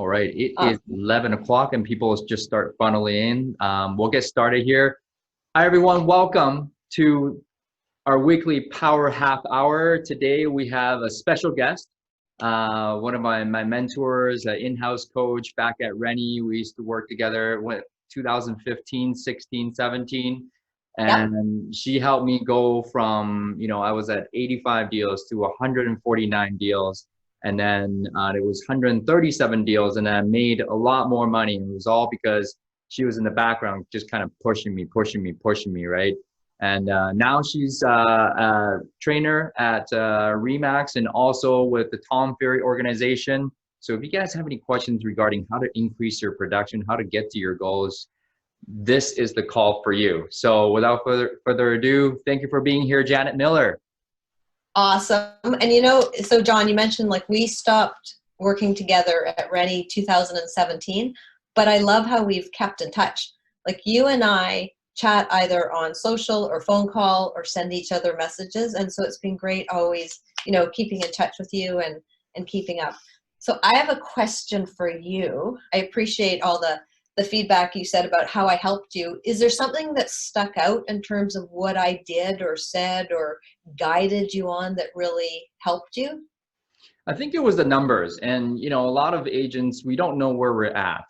All right, it is Awesome. 11 o'clock and people just start funneling in. We'll get started here. Hi, everyone. Welcome to our weekly Power Half Hour. Today we have a special guest, one of my mentors, an in-house coach back at Rennie. We used to work together with 2015, 16, 17. Yep. And she helped me go from, I was at 85 deals to 149 deals. And then it was 137 deals, and I made a lot more money. And it was all because she was in the background, just kind of pushing me, right? And now she's a trainer at Remax and also with the Tom Ferry organization. So if you guys have any questions regarding how to increase your production, how to get to your goals, this is the call for you. So without further ado, thank you for being here, Janet Miller. Awesome. And so John, you mentioned like we stopped working together at Rennie 2017, but I love how we've kept in touch. Like you and I chat either on social or phone call or send each other messages. And so it's been great always, keeping in touch with you and keeping up. So I have a question for you. I appreciate all the feedback you said about how I helped you. Is there something that stuck out in terms of what I did or said or guided you on that really helped you? I think it was the numbers. And, a lot of agents, we don't know where we're at.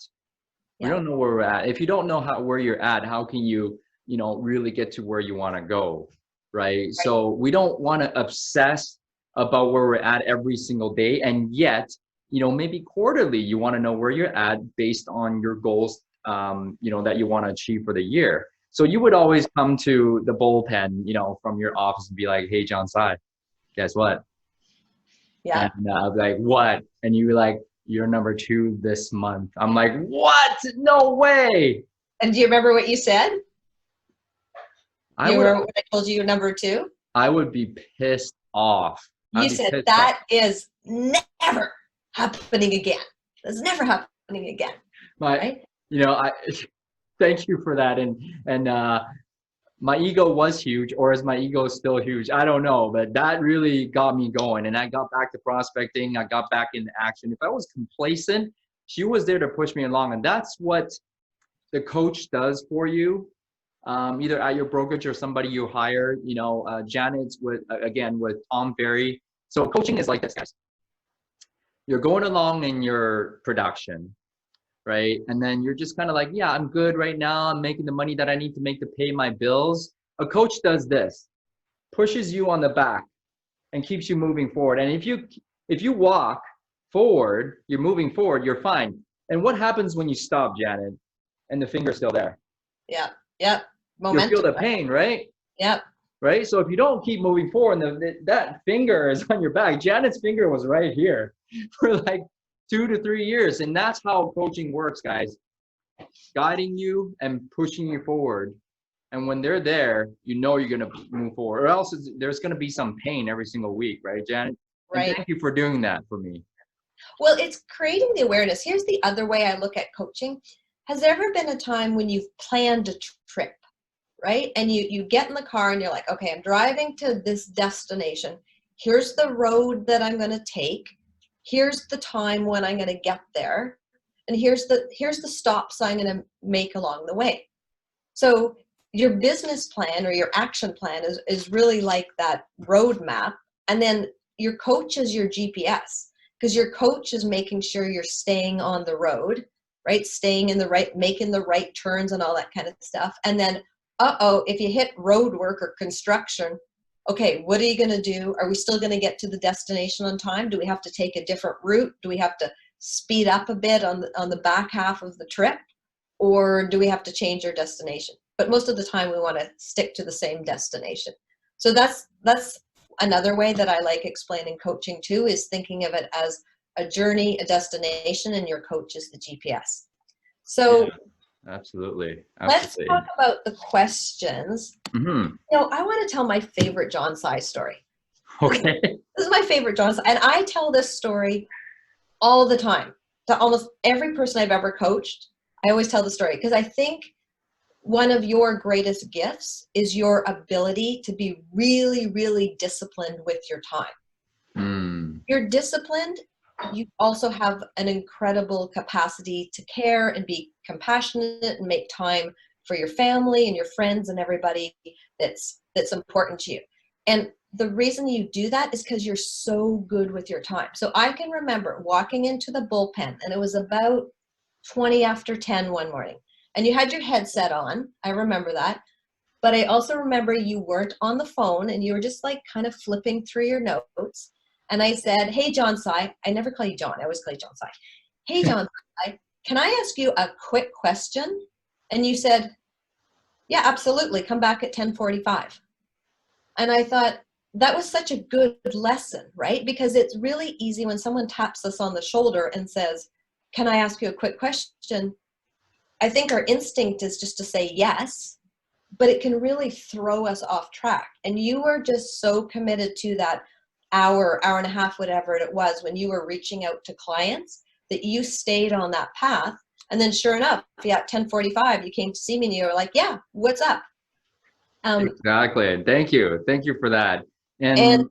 We don't know where we're at. If you don't know where you're at, how can you, really get to where you want to go, right? So we don't want to obsess about where we're at every single day. And yet, maybe quarterly, you want to know where you're at based on your goals, that you want to achieve for the year. So you would always come to the bullpen, from your office and be like, hey, John Tsai, guess what? Yeah. And I'll be like, what? And you were like, you're number 2 this month. I'm like, what? No way. And do you remember what you said? I remember when I told you you're number 2? I would be pissed off. You said that is never happening again. That's never happening again. Right? I thank you for that. And my ego was huge, or is my ego still huge? I don't know, but that really got me going. And I got back to prospecting. I got back into action. If I was complacent, she was there to push me along. And that's what the coach does for you, either at your brokerage or somebody you hire. Janet's with Tom Ferry. So coaching is like this, guys. You're going along in your production, right? And then you're just kind of like, yeah, I'm good right now. I'm making the money that I need to make to pay my bills. A coach does this, pushes you on the back and keeps you moving forward. And if you walk forward, you're moving forward, you're fine. And what happens when you stop, Janet, and the finger's still there? Yeah. Yep. You feel the pain, right? Yep. Right? So if you don't keep moving forward, that finger is on your back. Janet's finger was right here for like 2 to 3 years. And that's how coaching works, guys. Guiding you and pushing you forward. And when they're there, you're going to move forward. Or else there's going to be some pain every single week, right, Janet? Right. And thank you for doing that for me. Well, it's creating the awareness. Here's the other way I look at coaching. Has there ever been a time when you've planned a trip, right? And you get in the car and you're like, okay, I'm driving to this destination. Here's the road that I'm going to take. Here's the time when I'm going to get there. And here's the stops I'm going to make along the way. So your business plan or your action plan is really like that roadmap. And then your coach is your GPS, because your coach is making sure you're staying on the road, right? Staying in the right, making the right turns and all that kind of stuff. And then, if you hit road work or construction, okay, what are you going to do? Are we still going to get to the destination on time? Do we have to take a different route? Do we have to speed up a bit on the back half of the trip? Or do we have to change our destination? But most of the time we want to stick to the same destination. So that's another way that I like explaining coaching too, is thinking of it as a journey, a destination, and your coach is the GPS. So yeah, absolutely. Let's talk about the questions. Mm-hmm. I want to tell my favorite John Tsai story. Okay. This is my favorite John Tsai. And I tell this story all the time to almost every person I've ever coached. I always tell the story because I think one of your greatest gifts is your ability to be really, really disciplined with your time. You're disciplined you also have an incredible capacity to care and be compassionate and make time for your family and your friends and everybody that's important to you. And the reason you do that is because you're so good with your time. So I can remember walking into the bullpen, and it was about 20 after 10 one morning, and you had your headset on. I remember that. But I also remember you weren't on the phone, and you were just like kind of flipping through your notes. And I said, hey, John Tsai. I never call you John. I always call you John Tsai. Hey, John Tsai, can I ask you a quick question? And you said, yeah, absolutely. Come back at 10:45. And I thought, that was such a good lesson, right? Because it's really easy when someone taps us on the shoulder and says, can I ask you a quick question? I think our instinct is just to say yes, but it can really throw us off track. And you were just so committed to that hour and a half, whatever it was, when you were reaching out to clients, that you stayed on that path. And then sure enough, at 10:45, you came to see me and you were like, yeah, what's up? Exactly. Thank you. Thank you for that. And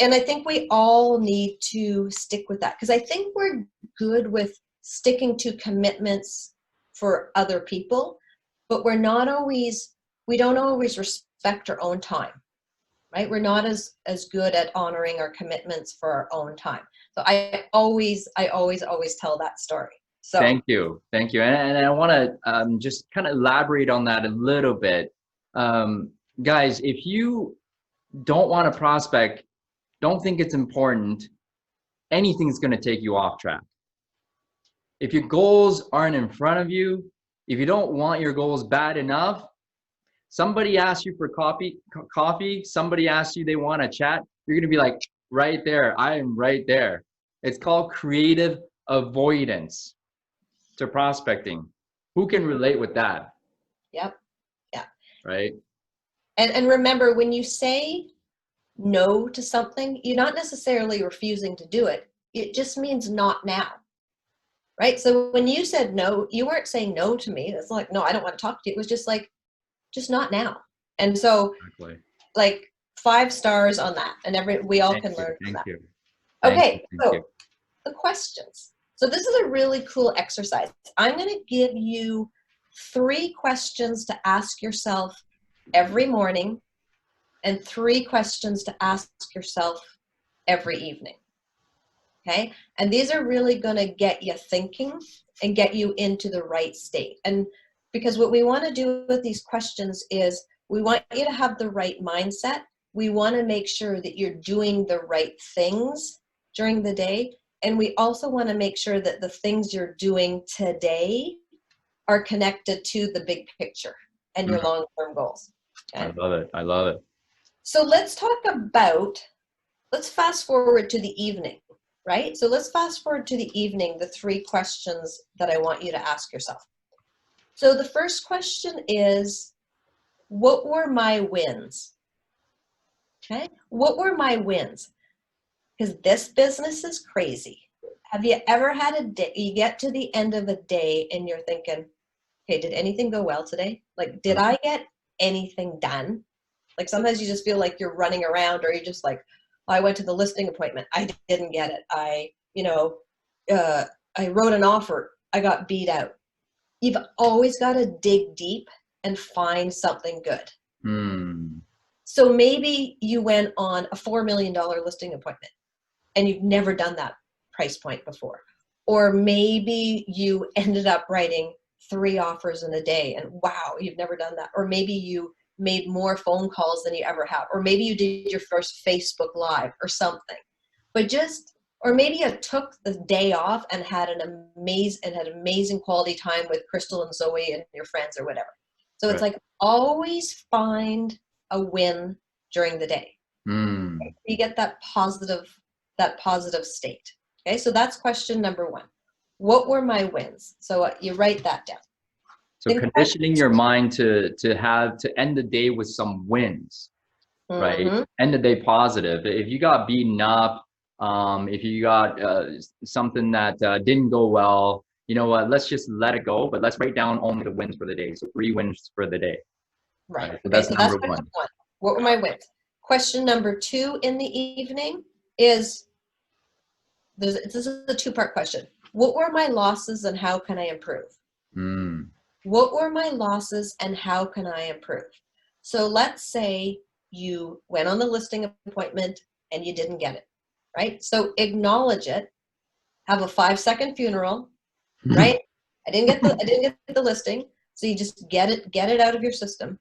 I think we all need to stick with that, because I think we're good with sticking to commitments for other people, but we don't always respect our own time, right? We're not as good at honoring our commitments for our own time. So I always tell that story. So thank you. And I want to just kind of elaborate on that a little bit. Guys, if you don't want to prospect, don't think it's important, anything's going to take you off track. If your goals aren't in front of you, if you don't want your goals bad enough, somebody asks you for coffee, somebody asks you they want to chat, you're going to be like, right there, I am right there. It's called creative avoidance to prospecting. Who can relate with that? Yep. Yeah. Right. And remember, when you say no to something, you're not necessarily refusing to do it. It just means not now. Right? So when you said no, you weren't saying no to me. It's like, no, I don't want to talk to you. It was just like, just not now. And so Exactly. like 5 stars on that. And we all can learn from that. Thank you. Okay, so the questions. So this is a really cool exercise. I'm going to give you 3 questions to ask yourself every morning and 3 questions to ask yourself every evening. Okay? And these are really going to get you thinking and get you into the right state. And because what we want to do with these questions is we want you to have the right mindset. We want to make sure that you're doing the right things during the day. And we also want to make sure that the things you're doing today are connected to the big picture and your long-term goals. Okay? I love it. So let's fast forward to the evening, right? So let's fast forward to the evening, the 3 questions that I want you to ask yourself. So the first question is, what were my wins? Okay, what were my wins? Because this business is crazy. Have you ever had a day, you get to the end of a day and you're thinking, okay, did anything go well today? Like, did I get anything done? Like sometimes you just feel like you're running around, or you're just like, oh, I went to the listing appointment, I didn't get it. I wrote an offer, I got beat out. You've always got to dig deep and find something good. So maybe you went on a $4 million listing appointment and you've never done that price point before. Or maybe you ended up writing 3 offers in a day and wow, you've never done that. Or maybe you made more phone calls than you ever have. Or maybe you did your first Facebook Live or something. Or maybe you took the day off and had an amazing quality time with Crystal and Zoe and your friends or whatever. So it's like, always find a win during the day. You get that positive state. Okay, so that's question number 1. What were my wins? So you write that down. So conditioning your mind to end the day with some wins, right? End the day positive. If you got beaten up, if you got something that didn't go well, you know what, let's just let it go, but let's write down only the wins for the day. So 3 wins for the day. Right. So that's number 1. What were my wins? Question number 2 in the evening is, this is a two-part question. What were my losses and how can I improve? Mm. What were my losses and how can I improve? So let's say you went on the listing appointment and you didn't get it, right? So acknowledge it, have a 5-second funeral, right? I didn't get the listing. So you just get it out of your system.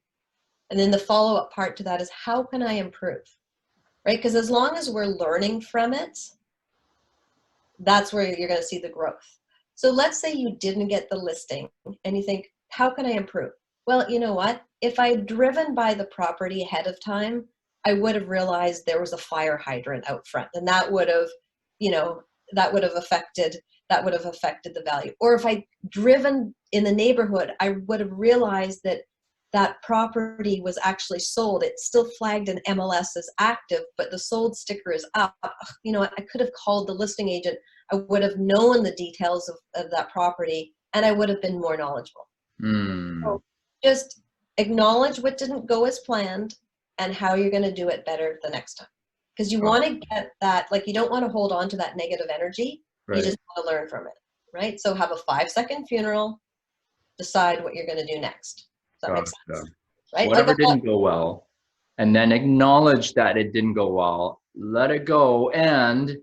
And then the follow-up part to that is how can I improve? Right? Because as long as we're learning from it, that's where you're going to see the growth. So let's say you didn't get the listing and you think, how can I improve? Well, you know what? If I'd driven by the property ahead of time, I would have realized there was a fire hydrant out front, and that would have, that would have affected the value. Or if I'd driven in the neighborhood, I would have realized that that property was actually sold. It's still flagged in MLS as active, but the sold sticker is up. You know, I could have called the listing agent. I would have known the details of that property, and I would have been more knowledgeable. So just acknowledge what didn't go as planned and how you're going to do it better the next time. Because you want to get that, like, you don't want to hold on to that negative energy. Right. You just want to learn from it, right? So have a 5-second funeral, decide what you're going to do next. That makes sense, right? Whatever didn't go well, and then acknowledge that it didn't go well, let it go, and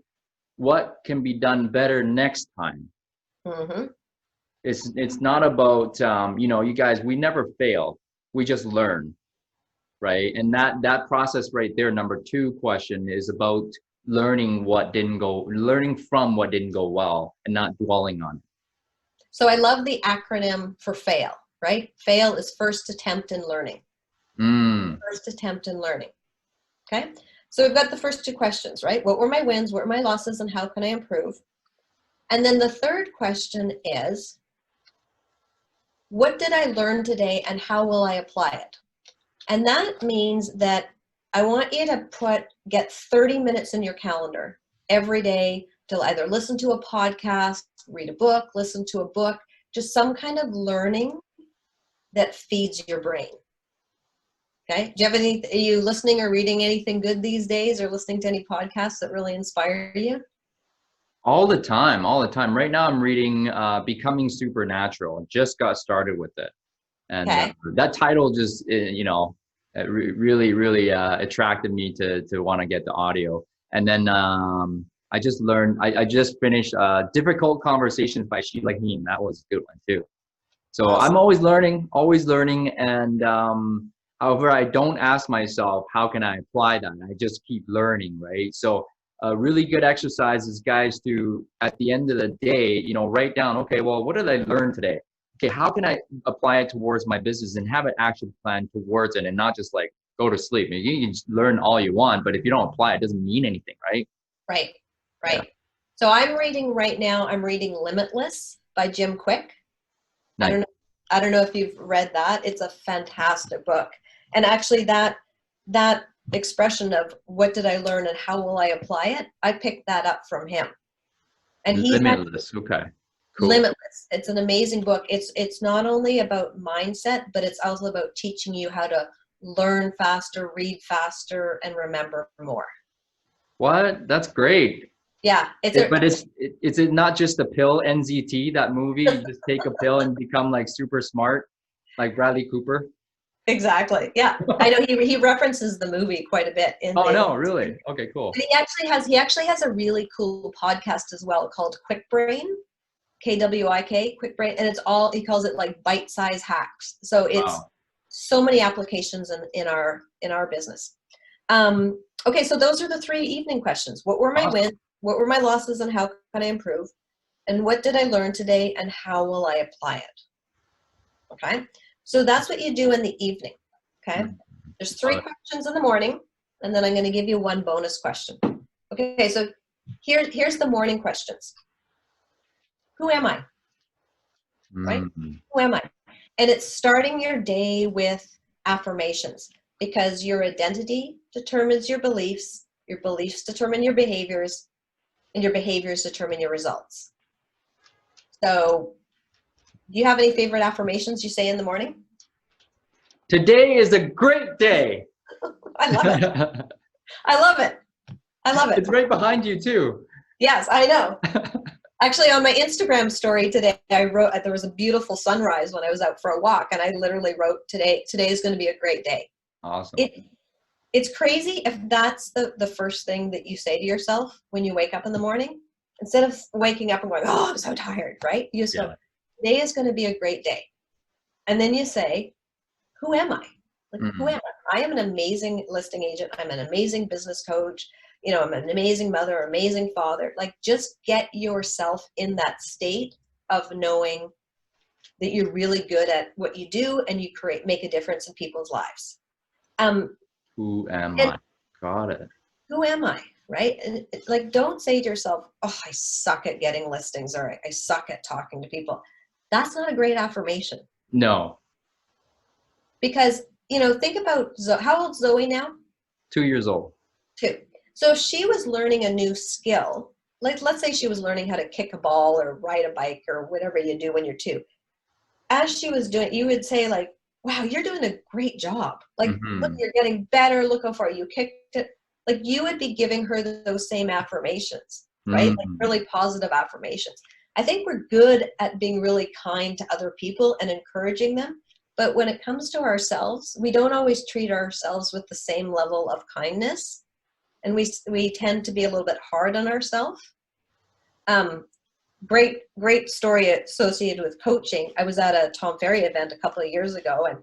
what can be done better next time. Mm-hmm. It's not about you guys, we never fail, we just learn, right? And that process right there, number 2 question, is about learning from what didn't go well and not dwelling on it. So I love the acronym for FAIL. Right? FAIL is first attempt in learning. First attempt in learning. Okay? So we've got the first 2 questions, right? What were my wins? What were my losses? And how can I improve? And then the third question is, what did I learn today and how will I apply it? And that means that I want you to get 30 minutes in your calendar every day to either listen to a podcast, read a book, listen to a book, just some kind of learning that feeds your brain. Okay. Do you have are you listening or reading anything good these days, or listening to any podcasts that really inspire you? All the time. Right now I'm reading Becoming Supernatural. Just got started with it. And that title just, it really attracted me to want to get the audio. And then I just finished Difficult Conversations by Sheila Heen. That was a good one too. So awesome. I'm always learning. And however, I don't ask myself, how can I apply that? I just keep learning, right? So a really good exercise is, guys, to, at the end of the day, write down, okay, well, what did I learn today? Okay, how can I apply it towards my business and have an action plan towards it, and not just like go to sleep. I mean, you can just learn all you want, but if you don't apply, it doesn't mean anything, right? Right. Yeah. So I'm reading right now, Limitless by Jim Quick. Nice. I don't know if you've read that. It's a fantastic book. And actually that expression of what did I learn and how will I apply it, I picked that up from him. And Limitless. Okay. Cool. Limitless. It's an amazing book. It's not only about mindset, but it's also about teaching you how to learn faster, read faster, and remember more. What? That's great. Yeah. Is it not just a pill, NZT, that movie? You just take a pill and become like super smart, like Bradley Cooper? Exactly. Yeah. I know he references the movie quite a bit. No, really? Okay, cool. And he actually has a really cool podcast as well called Quick Brain, KWIK, Quick Brain, and he calls it like bite-size hacks. So it's so many applications in our business. Okay, so those are the 3 evening questions. What were my wins? What were my losses and how can I improve? And what did I learn today and how will I apply it? Okay, so that's what you do in the evening. Okay, there's 3 questions in the morning, and then I'm going to give you 1 bonus question. Okay, so here's the morning questions. Who am I? Right? Who am I? And it's starting your day with affirmations, because your identity determines your beliefs determine your behaviors, and your behaviors determine your results. So, do you have any favorite affirmations you say in the morning? Today is a great day. I love it. I love it. It's right behind you too. Yes, I know. Actually, on my Instagram story today, I wrote, there was a beautiful sunrise when I was out for a walk, and I literally wrote, today is going to be a great day. Awesome. It's crazy if that's the first thing that you say to yourself when you wake up in the morning, instead of waking up and going, oh, I'm so tired, right? You just go, today is going to be a great day. And then you say, who am I? Like, who am I? I am an amazing listing agent. I'm an amazing business coach. You know, I'm an amazing mother, amazing father. Like, just get yourself in that state of knowing that you're really good at what you do and you make a difference in people's lives. Who am I? Got it. Who am I? Right? And like, don't say to yourself, oh, I suck at getting listings, or I suck at talking to people. That's not a great affirmation. No. Because, you know, think about, how old's Zoe now? 2 years old. 2. So if she was learning a new skill, like let's say she was learning how to kick a ball or ride a bike or whatever you do when you're 2. As she was doing, you would say like, wow, you're doing a great job. Like, look, you're getting better. Look how far you kicked it. Like, you would be giving her those same affirmations, right? Like, really positive affirmations. I think we're good at being really kind to other people and encouraging them. But when it comes to ourselves, we don't always treat ourselves with the same level of kindness. And we tend to be a little bit hard on ourselves. Great story associated with coaching. I was at a Tom Ferry event a couple of years ago and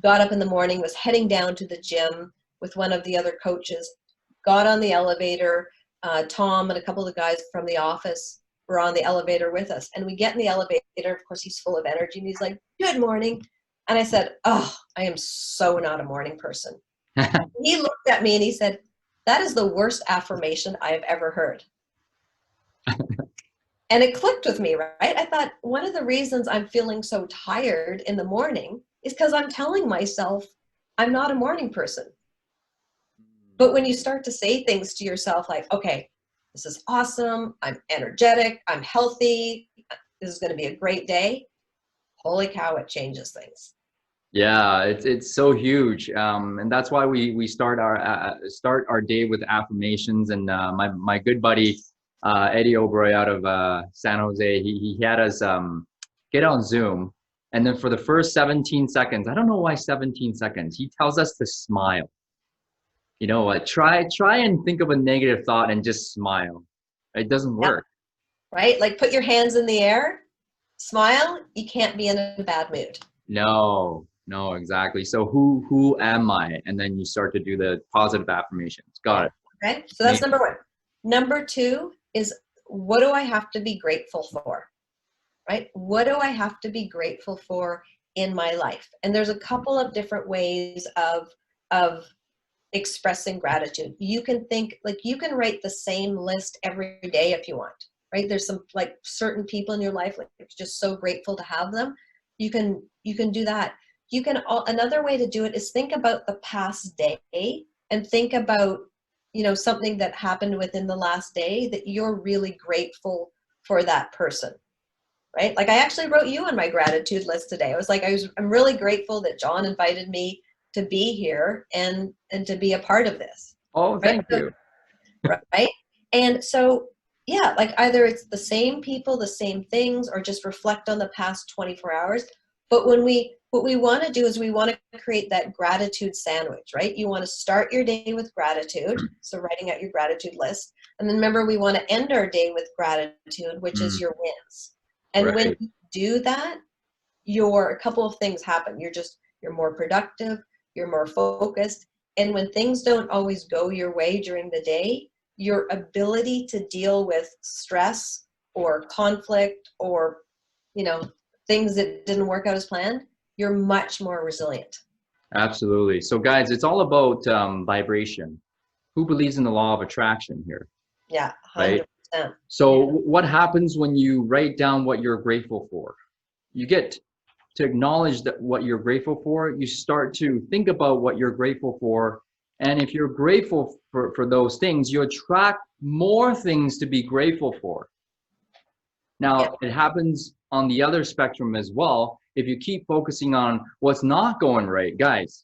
got up in the morning, was heading down to the gym with one of the other coaches, got on the elevator. Tom and a couple of the guys from the office were on the elevator with us. And we get in the elevator. Of course, he's full of energy and he's like, good morning. And I said, oh, I am so not a morning person. He looked at me and he said, that is the worst affirmation I have ever heard. And it clicked with me, right? I thought, one of the reasons I'm feeling so tired in the morning is because I'm telling myself I'm not a morning person. But when you start to say things to yourself like, okay, this is awesome, I'm energetic, I'm healthy, this is going to be a great day, holy cow, it changes things. Yeah, it's so huge, and that's why we start our day with affirmations. And my good buddy Eddie Obroy out of San Jose, he had us get on Zoom, and then for the first 17 seconds, I don't know why 17 seconds, he tells us to smile. You know what? Try and think of a negative thought and just smile. It doesn't work. Right? Like, put your hands in the air, smile. You can't be in a bad mood. No, exactly. So who am I? And then you start to do the positive affirmations. Got it. Okay. So that's number 1. Number 2 is, what do I have to be grateful for? Right? What do I have to be grateful for in my life? And there's a couple of different ways of expressing gratitude. You can think, like, you can write the same list every day if you want, right? There's some, like, certain people in your life, like, you're just so grateful to have them. You can do that. You can, another way to do it is think about the past day and think about, you know, something that happened within the last day that you're really grateful for that person, right? Like, I actually wrote you on my gratitude list today. I was like, I'm really grateful that John invited me to be here and to be a part of this. Oh, thank you. Right? And so, yeah, like, either it's the same people, the same things, or just reflect on the past 24 hours. But what we want to do is we want to create that gratitude sandwich, right? You want to start your day with gratitude. So writing out your gratitude list. And then remember, we want to end our day with gratitude, which is your wins. And when you do that, a couple of things happen. You're more productive, you're more focused. And when things don't always go your way during the day, your ability to deal with stress or conflict or, you know, things that didn't work out as planned, you're much more resilient. Absolutely. So guys, it's all about vibration. Who believes in the law of attraction here? Yeah, 100%. Right? So what happens when you write down what you're grateful for? You get to acknowledge that what you're grateful for. You start to think about what you're grateful for. And if you're grateful for those things, you attract more things to be grateful for. Now, it happens on the other spectrum as well. If you keep focusing on what's not going right, guys,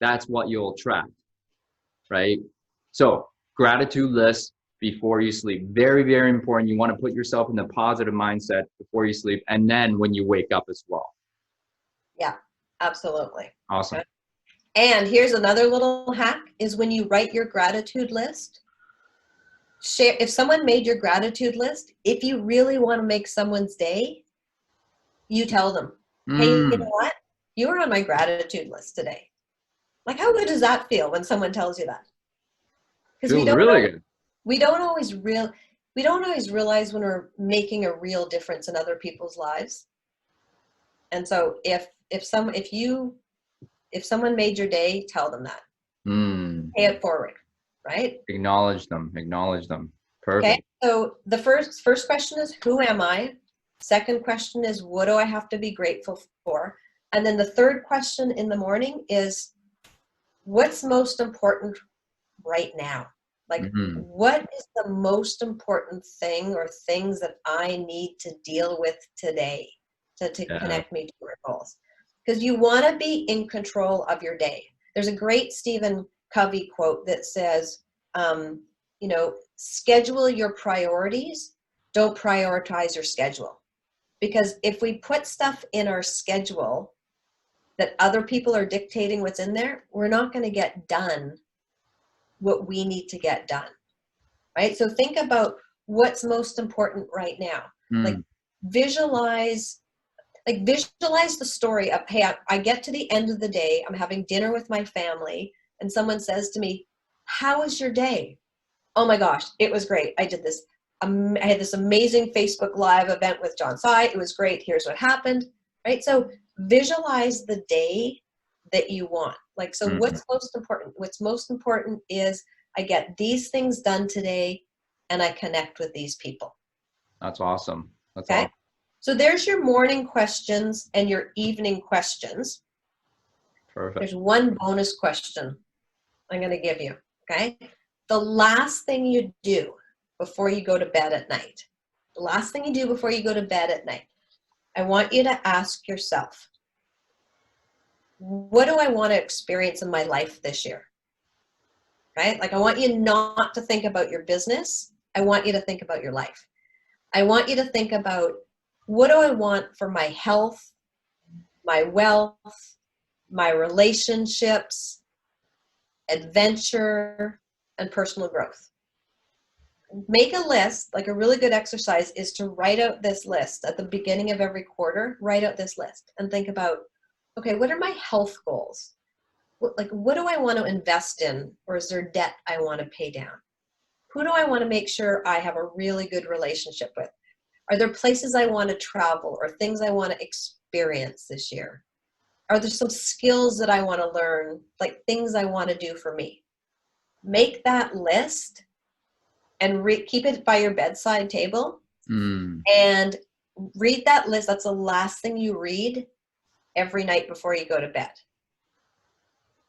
that's what you'll attract, right? So gratitude list before you sleep. Very, very important. You want to put yourself in the positive mindset before you sleep, and then when you wake up as well. Yeah, absolutely. Awesome. Okay. And here's another little hack is when you write your gratitude list, share, if someone made your gratitude list, if you really want to make someone's day, you tell them, hey, you know what? You were on my gratitude list today. Like, how good does that feel when someone tells you that? Because Feels really good. we don't always realize when we're making a real difference in other people's lives. And so if someone made your day, tell them that. Pay it forward, right? Acknowledge them. Perfect. Okay. So the first question is, who am I? Second question is, what do I have to be grateful for? And then the third question in the morning is, what's most important right now? Like, what is the most important thing or things that I need to deal with today to connect me to my goals? Because you want to be in control of your day. There's a great Stephen Covey quote that says, schedule your priorities, don't prioritize your schedule. Because if we put stuff in our schedule that other people are dictating what's in there, we're not going to get done what we need to get done, right? So think about what's most important right now. Like visualize the story of, hey, I get to the end of the day, I'm having dinner with my family, and someone says to me, how was your day? Oh my gosh, it was great. I did this. I had this amazing Facebook Live event with Tsai. It was great. Here's what happened, right? So visualize the day that you want. Like, so what's most important? What's most important is I get these things done today and I connect with these people. That's awesome. That's okay. Awesome. So there's your morning questions and your evening questions. Perfect. There's one bonus question I'm going to give you. Okay. The last thing you do before you go to bed at night, I want you to ask yourself, what do I want to experience in my life this year? Right? Like, I want you not to think about your business. I want you to think about your life. I want you to think about, what do I want for my health, my wealth, my relationships, adventure, and personal growth. Make a list. Like, a really good exercise is to write out this list at the beginning of every quarter. Write out this list and think about, okay, what are my health goals? What do I want to invest in, or is there debt I want to pay down? Who do I want to make sure I have a really good relationship with? Are there places I want to travel or things I want to experience this year? Are there some skills that I want to learn, like things I want to do for me? Make that list and keep it by your bedside table and read that list. That's the last thing you read every night before you go to bed.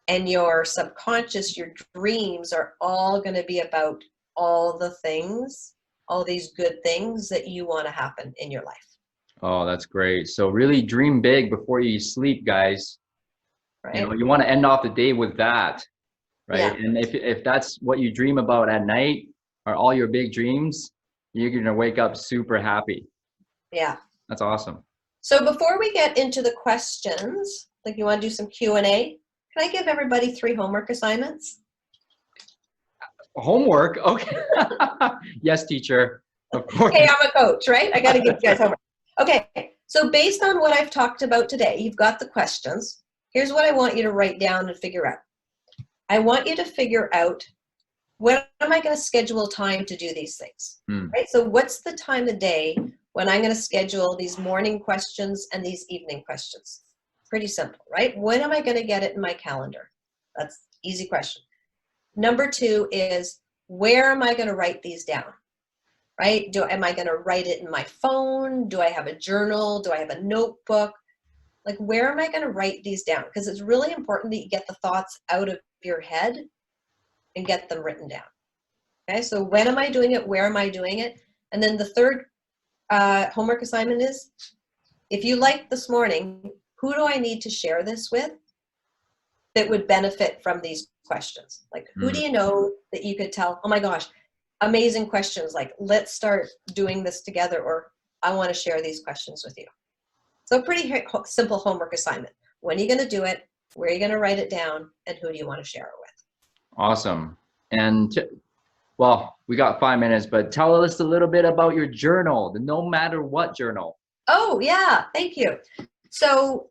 And your subconscious, your dreams are all going to be about all the things, all these good things that you want to happen in your life. Oh, that's great. So really dream big before you sleep, guys. Right. You know, you want to end off the day with that, right? Yeah. And if that's what you dream about at night, are all your big dreams, you're going to wake up super happy. Yeah. That's awesome. So before we get into the questions, like, you want to do some Q&A, can I give everybody 3 homework assignments? Homework? Okay. Yes, teacher. Of course. Hey, I'm a coach, right? I got to give you guys homework. Okay. So based on what I've talked about today, you've got the questions. Here's what I want you to write down and figure out. I want you to figure out, when am I going to schedule time to do these things? Right? So what's the time of day when I'm going to schedule these morning questions and these evening questions? Pretty simple, right? When am I going to get it in my calendar? That's easy question. Number 2 is, where am I going to write these down? Right? Am I going to write it in my phone? Do I have a journal? Do I have a notebook? Like, where am I going to write these down? Because it's really important that you get the thoughts out of your head and get them written down. Okay, so when am I doing it? Where am I doing it? And then the third homework assignment is, if you liked this morning, who do I need to share this with that would benefit from these questions? Like, who do you know that you could tell, oh my gosh, amazing questions like, let's start doing this together, or I want to share these questions with you. So pretty simple homework assignment. When are you going to do it? Where are you going to write it down? And who do you want to share it with? Awesome. And well, we got 5 minutes, but tell us a little bit about your journal, the No Matter What journal. Oh, yeah. Thank you. So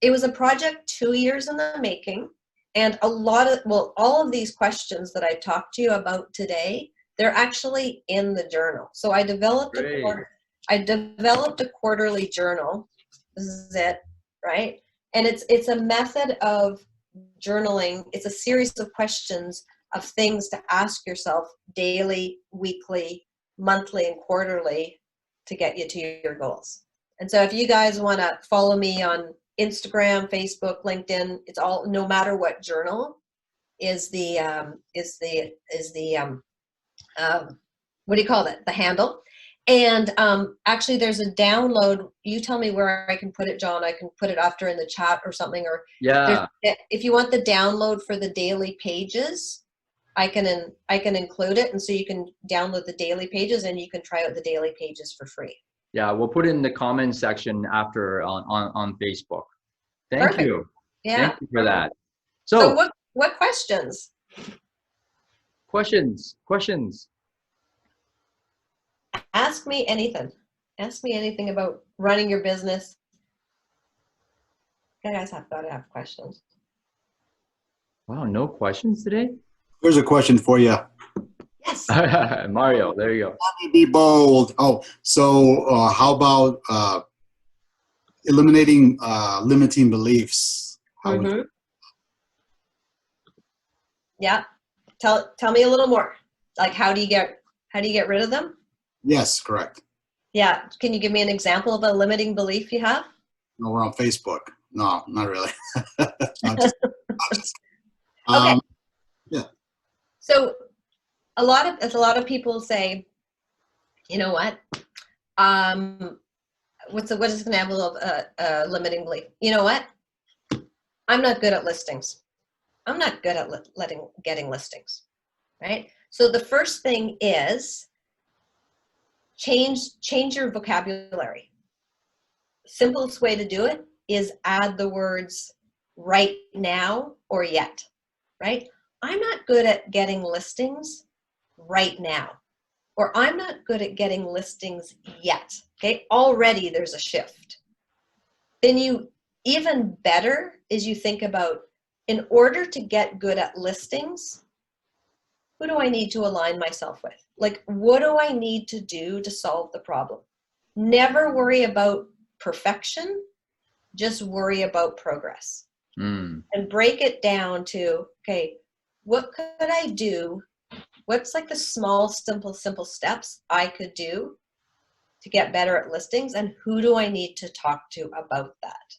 it was a project 2 years in the making. And all of these questions that I talked to you about today, they're actually in the journal. So I developed a quarterly journal. This is it, right? And it's a method of journaling. It's a series of questions of things to ask yourself daily, weekly, monthly, and quarterly to get you to your goals. And so if you guys want to follow me on Instagram, Facebook, LinkedIn, it's all No Matter What journal is the what do you call it? The handle. And actually there's a download. You tell me where I can put it, John. I can put it after in the chat or something. Or yeah, if you want the download for the daily pages, I can include it. And so you can download the daily pages and you can try out the daily pages for free. yeah, we'll put it in the comment section after on Facebook. Thank Perfect. you. Yeah. Thank you for that. So what questions? Questions. Ask me anything. Ask me anything about running your business. You guys have got to have questions. Wow, no questions today? Here's a question for you. Yes. Mario, there you go. Let me be bold. Oh, so how about eliminating limiting beliefs? Mm-hmm. Yeah. Tell me a little more. Like how do you get rid of them? Yes, correct. Yeah. Can you give me an example of a limiting belief you have? No, we're on Facebook. No, not really. No, just, Okay. Yeah. So a lot of people say, you know what? What is an example of a limiting belief? You know what? I'm not good at listings. I'm not good at getting listings, right? So the first thing is change your vocabulary. Simplest way to do it is add the words right now or yet, right? I'm not good at getting listings right now, or I'm not good at getting listings yet. Okay, already there's a shift. Then even better is you think about, in order to get good at listings, who do I need to align myself with? Like, what do I need to do to solve the problem? Never worry about perfection, just worry about progress. And break it down to, okay, what could I do? What's like the small, simple steps I could do to get better at listings, and who do I need to talk to about that?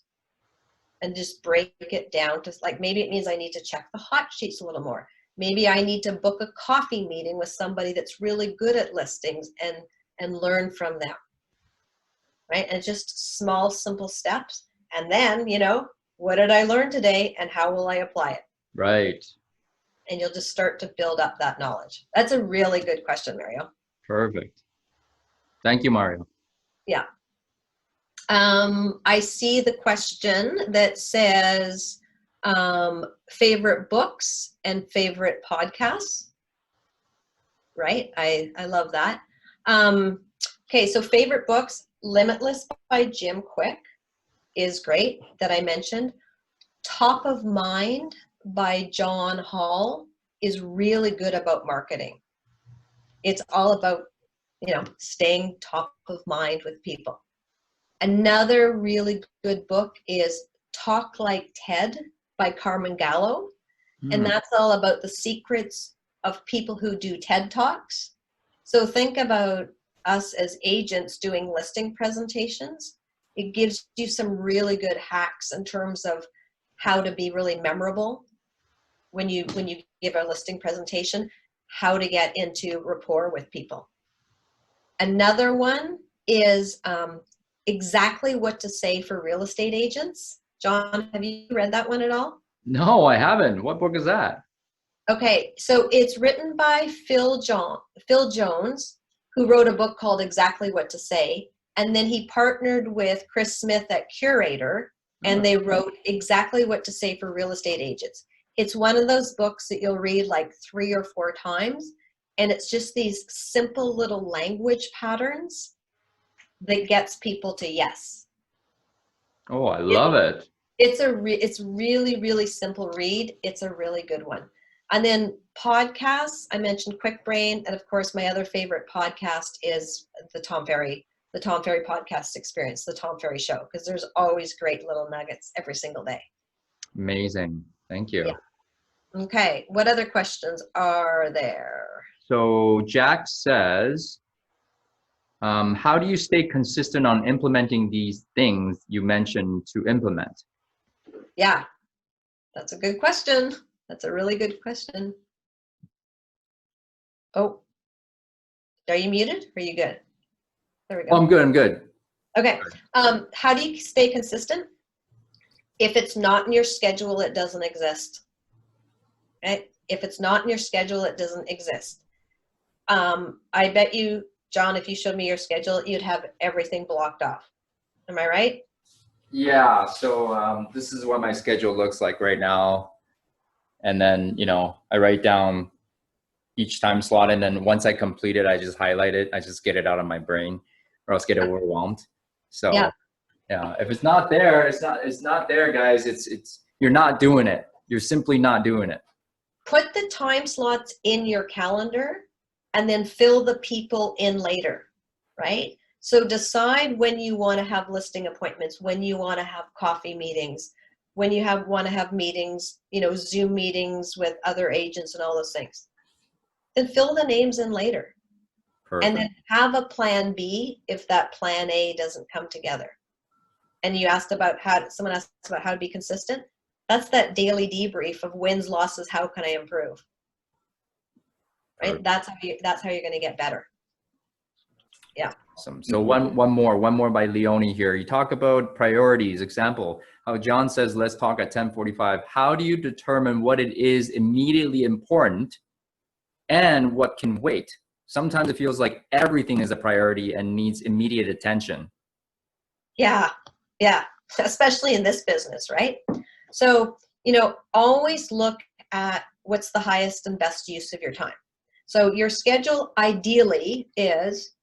And just break it down to, like, maybe it means I need to check the hot sheets a little more. Maybe I need to book a coffee meeting with somebody that's really good at listings and learn from them, right? And just small, simple steps. And then, what did I learn today and how will I apply it? Right. And you'll just start to build up that knowledge. That's a really good question, Mario. Perfect. Thank you, Mario. Yeah. I see the question that says favorite books and favorite podcasts. Right? I love that. Okay, so favorite books, Limitless by Jim Quick is great, that I mentioned. Top of Mind by John Hall is really good about marketing. It's all about, staying top of mind with people. Another really good book is Talk Like Ted by Carmen Gallo. And that's all about the secrets of people who do TED Talks. So think about us as agents doing listing presentations. It gives you some really good hacks in terms of how to be really memorable when you give a listing presentation, how to get into rapport with people. Another one is Exactly What to Say for Real Estate Agents. John, have you read that one at all? No, I haven't. What book is that? Okay, so it's written by Phil Jones, who wrote a book called Exactly What to Say. And then he partnered with Chris Smith at Curator, and they wrote Exactly What to Say for Real Estate Agents. It's one of those books that you'll read like 3 or 4 times. And it's just these simple little language patterns that gets people to yes. Oh, I love it. It's really, really simple read. It's a really good one. And then podcasts, I mentioned Quick Brain. And of course, my other favorite podcast is the Tom Ferry podcast experience, the Tom Ferry Show, because there's always great little nuggets every single day. Amazing. Thank you. Yeah. Okay. What other questions are there? So Jack says, how do you stay consistent on implementing these things you mentioned to implement? Yeah, that's a good question. That's a really good question. Oh, are you muted? Are you good? There we go. Oh, I'm good. Okay. How do you stay consistent? If it's not in your schedule, it doesn't exist. Right? If it's not in your schedule, it doesn't exist. I bet you, John, if you showed me your schedule, you'd have everything blocked off. Am I right? Yeah. So this is what my schedule looks like right now. And then, I write down each time slot. And then once I complete it, I just highlight it. I just get it out of my brain or else get overwhelmed. So yeah, if it's not there, it's not there, guys. You're not doing it. You're simply not doing it. Put the time slots in your calendar and then fill the people in later, right? So decide when you want to have listing appointments, when you want to have coffee meetings, when you want to have meetings, Zoom meetings with other agents and all those things. Then fill the names in later. Perfect. And then have a plan B if that plan A doesn't come together. And you asked about someone asked about how to be consistent. That's that daily debrief of wins, losses, how can I improve? Right? That's how you're going to get better. Yeah. Awesome. So one more by Leonie here. You talk about priorities. Example, how John says, let's talk at 10:45. How do you determine what it is immediately important and what can wait? Sometimes it feels like everything is a priority and needs immediate attention. Yeah. Especially in this business, right? So, always look at what's the highest and best use of your time. So your schedule ideally is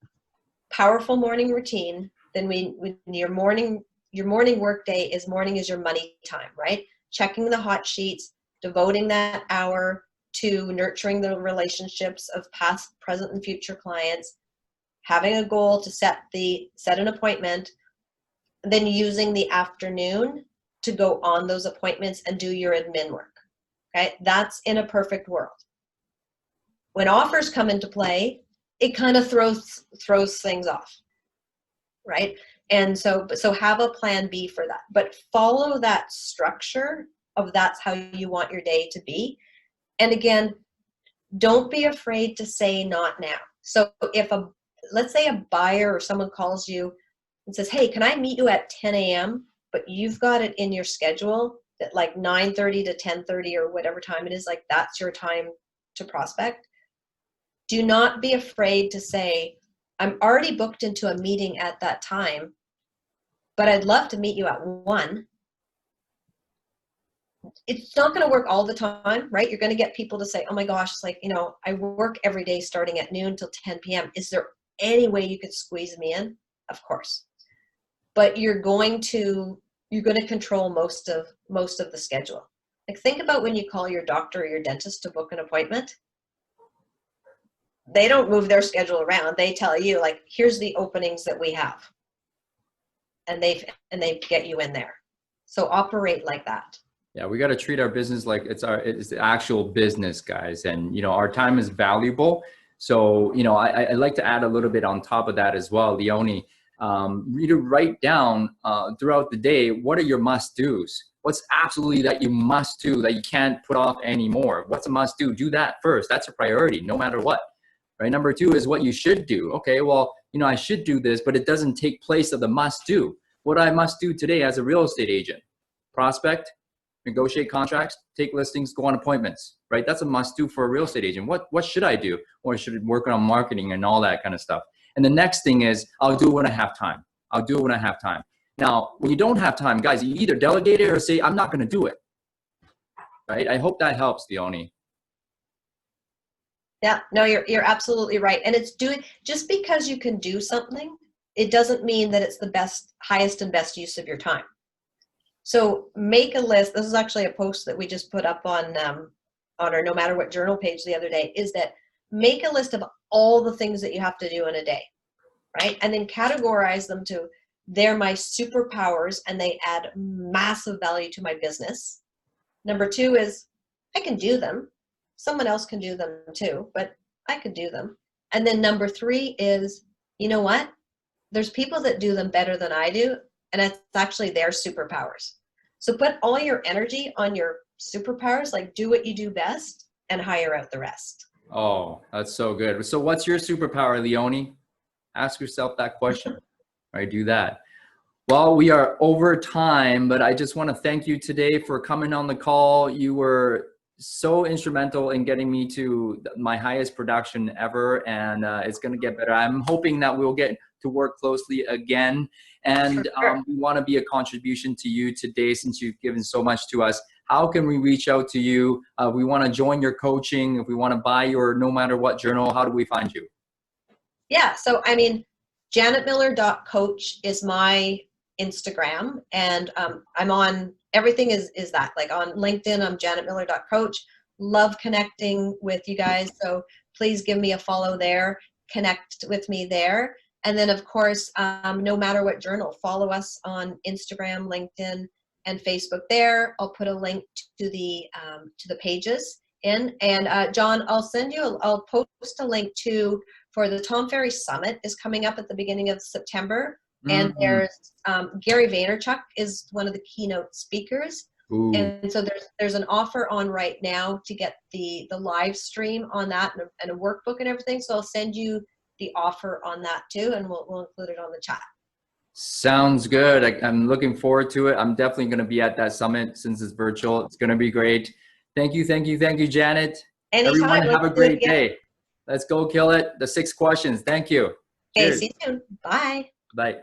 powerful morning routine. Then when your morning work day is morning is your money time, right? Checking the hot sheets, devoting that hour to nurturing the relationships of past, present, and future clients, having a goal to set an appointment, and then using the afternoon to go on those appointments and do your admin work. Okay, that's in a perfect world. When offers come into play, it kind of throws things off, right? And so have a plan B for that, but follow that structure of that's how you want your day to be. And again, don't be afraid to say not now. So if let's say a buyer or someone calls you and says, hey, can I meet you at 10 a.m., but you've got it in your schedule that like 9:30 to 10:30 or whatever time it is, like that's your time to prospect. Do not be afraid to say, I'm already booked into a meeting at that time, but I'd love to meet you at 1. It's not going to work all the time, right? You're going to get people to say, oh my gosh, it's like, I work every day starting at noon till 10 p.m. Is there any way you could squeeze me in? Of course. But you're going to control most of the schedule. Like think about when you call your doctor or your dentist to book an appointment. They don't move their schedule around. They tell you like, here's the openings that we have. And they get you in there. So operate like that. Yeah, we got to treat our business like it's the actual business, guys. And, our time is valuable. So, I like to add a little bit on top of that as well, Leonie. Write down throughout the day, what are your must-dos? What's absolutely that you must do that you can't put off anymore? What's a must-do? Do that first. That's a priority, no matter what. Right. Number 2 is what you should do. Okay, well, I should do this, but it doesn't take place of the must-do. What I must do today as a real estate agent, prospect, negotiate contracts, take listings, go on appointments, right? That's a must do for a real estate agent. What should I do? Or should I work on marketing and all that kind of stuff? And the next thing is I'll do it when I have time. I'll do it when I have time. Now, when you don't have time, guys, you either delegate it or say, I'm not going to do it. Right? I hope that helps, Leonie. Yeah, no, you're absolutely right. And it's just because you can do something, it doesn't mean that it's the highest and best use of your time. So make a list. This is actually a post that we just put up on our No Matter What Journal page the other day, is that make a list of all the things that you have to do in a day, right? And then categorize them to, they're my superpowers and they add massive value to my business. Number 2 is, I can do them. Someone else can do them too, but I could do them. And then number 3 is, you know what? There's people that do them better than I do, and it's actually their superpowers. So put all your energy on your superpowers, like do what you do best and hire out the rest. Oh, that's so good. So what's your superpower, Leonie? Ask yourself that question, right? Do that. Well, we are over time, but I just want to thank you today for coming on the call. You were so instrumental in getting me to my highest production ever, and it's going to get better. I'm hoping that we'll get to work closely again, and we want to be a contribution to you today since you've given so much to us. How can we reach out to you? We want to join your coaching. If we want to buy your No Matter What journal, how do we find you? Yeah, so I mean, janetmiller.coach is my Instagram, and I'm on everything is that, like on LinkedIn, I'm janetmiller.coach. Love connecting with you guys, so please give me a follow there, connect with me there. And then of course, No Matter What Journal, follow us on Instagram, LinkedIn, and Facebook there. I'll put a link to the pages in, and John, I'll post a link for the Tom Ferry Summit is coming up at the beginning of September. And there's Gary Vaynerchuk is one of the keynote speakers. Ooh. And so there's an offer on right now to get the live stream on that and a workbook and everything. So I'll send you the offer on that too, and we'll include it on the chat. Sounds good. I'm looking forward to it. I'm definitely going to be at that summit since it's virtual. It's going to be great. Thank you, Janet. Anytime. Everyone have a great day. Let's go kill it. The 6 questions. Thank you. Okay, see you soon. Bye. Bye.